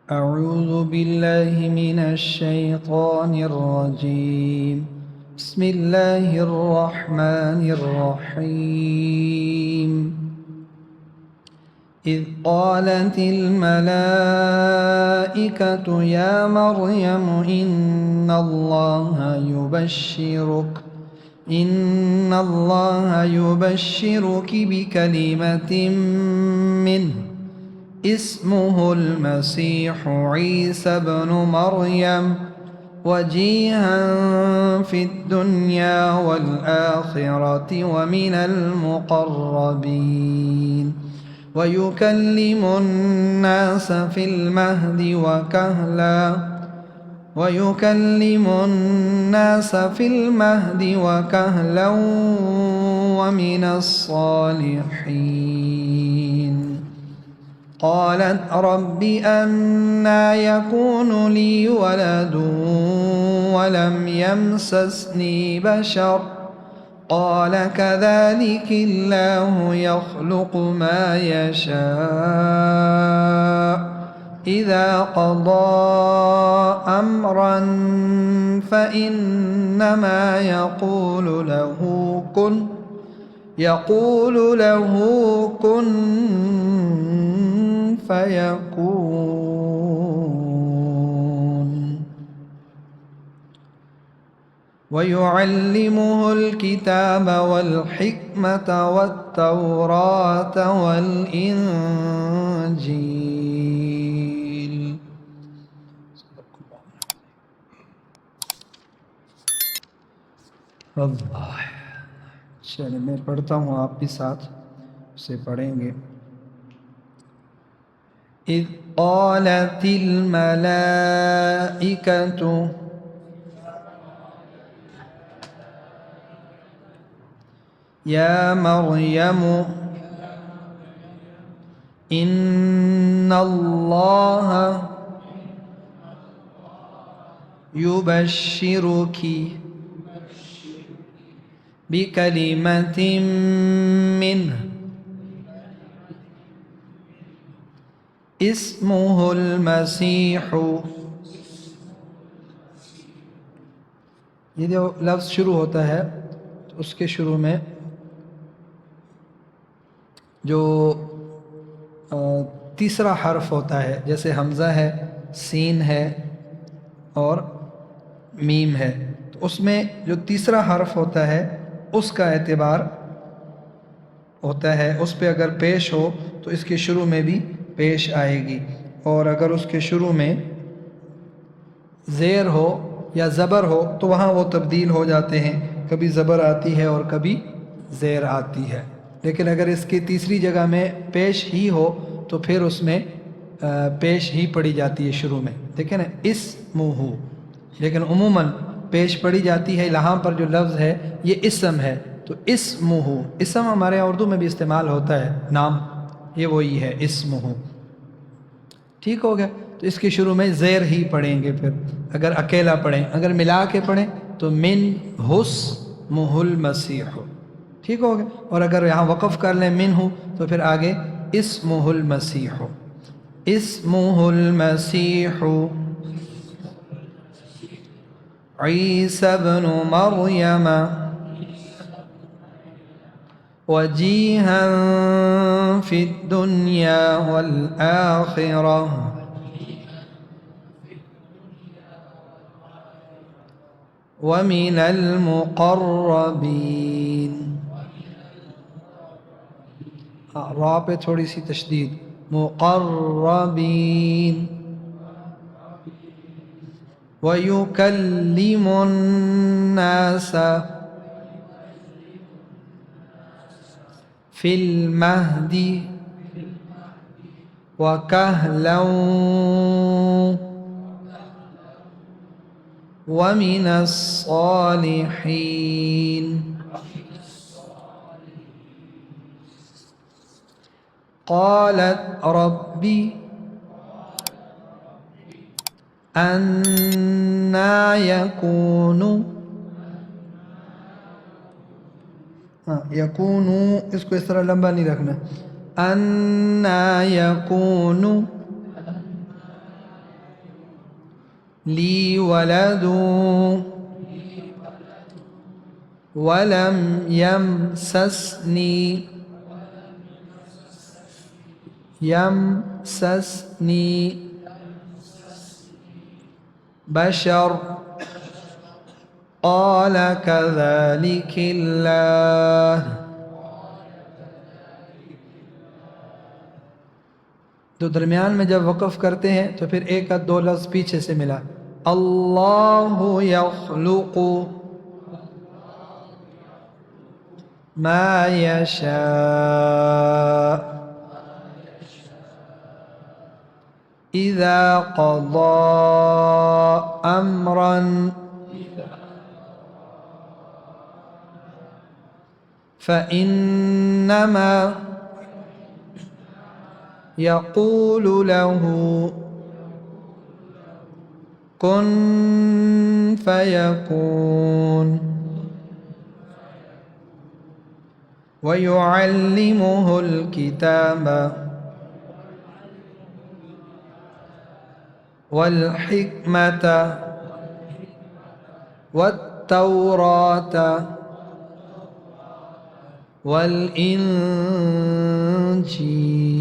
أعوذ بالله من الشيطان الرجيم. بسم الله الرحمن الرحيم. إذ قالت الملائكة يا مريم إن الله يبشرك بكلمة منه اسمه المسيح عيسى بن مريم وجيها في الدنيا والآخرة ومن المقربين ويكلم الناس في المهد وكهلا ومن الصالحين. قالت رب أنى يكون لي ولد ولم يمسسني بشر قال كذلك الله يخلق ما يشاء إذا قضى أمرا فإنما يقول له كن فيكون. ويعلمه الكتاب والحكمة والتوراة والإنجيل. अल्लाह। चलिए मैं पढ़ता हूँ, आप भी साथ उसे पढ़ेंगे। إذ قالت الملائكة يا مريم إن الله يبشرك بكلمة منه اسمه المسيح। ये जो लफ्ज़ शुरू होता है तो उसके शुरू में जो तीसरा हर्फ होता है, जैसे हमज़ा है, सीन है और मीम है, तो उसमें जो तीसरा हर्फ होता है उसका एतबार होता है। उस पे अगर पेश हो तो इसके शुरू में भी पेश आएगी, और अगर उसके शुरू में ज़ेर हो या ज़बर हो तो वहाँ वो तब्दील हो जाते हैं, कभी ज़बर आती है और कभी ज़ेर आती है। लेकिन अगर इसकी तीसरी जगह में पेश ही हो तो फिर उसमें पेश ही पड़ी जाती है शुरू में, देखें ना, इस्मुहु, लेकिन उमूमन पेश पड़ी जाती है। यहाँ पर जो लफ्ज़ है ये इस्म है, तो इस्मुहु, इस्म हमारे यहाँ उर्दू में भी इस्तेमाल होता है, नाम, ये वही है इस्मुहु। ठीक हो गया, तो इसके शुरू में ज़ेर ही पढ़ेंगे। फिर अगर अकेला पढ़ें, अगर मिला के पढ़ें तो मिन हुस्मुहुल मसीह, ठीक हो गया। और अगर यहाँ वक़फ़ कर लें मिन हु तो फिर आगे इस्मुहुल मसीह, इस्मुहुल मसीह ईसा इब्नु मरियम वजीहन फिद्दुनिया वल आखिरह वमिनल मुक़र्रबीन। रा पे थोड़ी सी तशदीद, मुक़र्रबीन। वयुकल्लिमुन नास फिल महदी वकहलन वमिनस सालिहीन। क़ालत रब्बी अन्ना यकूनु, यकूनु इसको इस तरह लंबा नहीं रखना, अन्ना यकूनु لي ولد ولم يمسسني بشر قال كذلك الله. तो दरमियान में जब वक़फ़ करते हैं तो फिर एक आध दो लफ्ज़ पीछे से मिला, अल्लाहु यख़्लुक़ु मा यशा, इज़ा क़ज़ा अम्रन फ़इन्नमा यक़ूलु लहू कुन फ़यकून वयुअल्लिमुहुल किताब वल हिकमत वत्तौरात वल इंजील।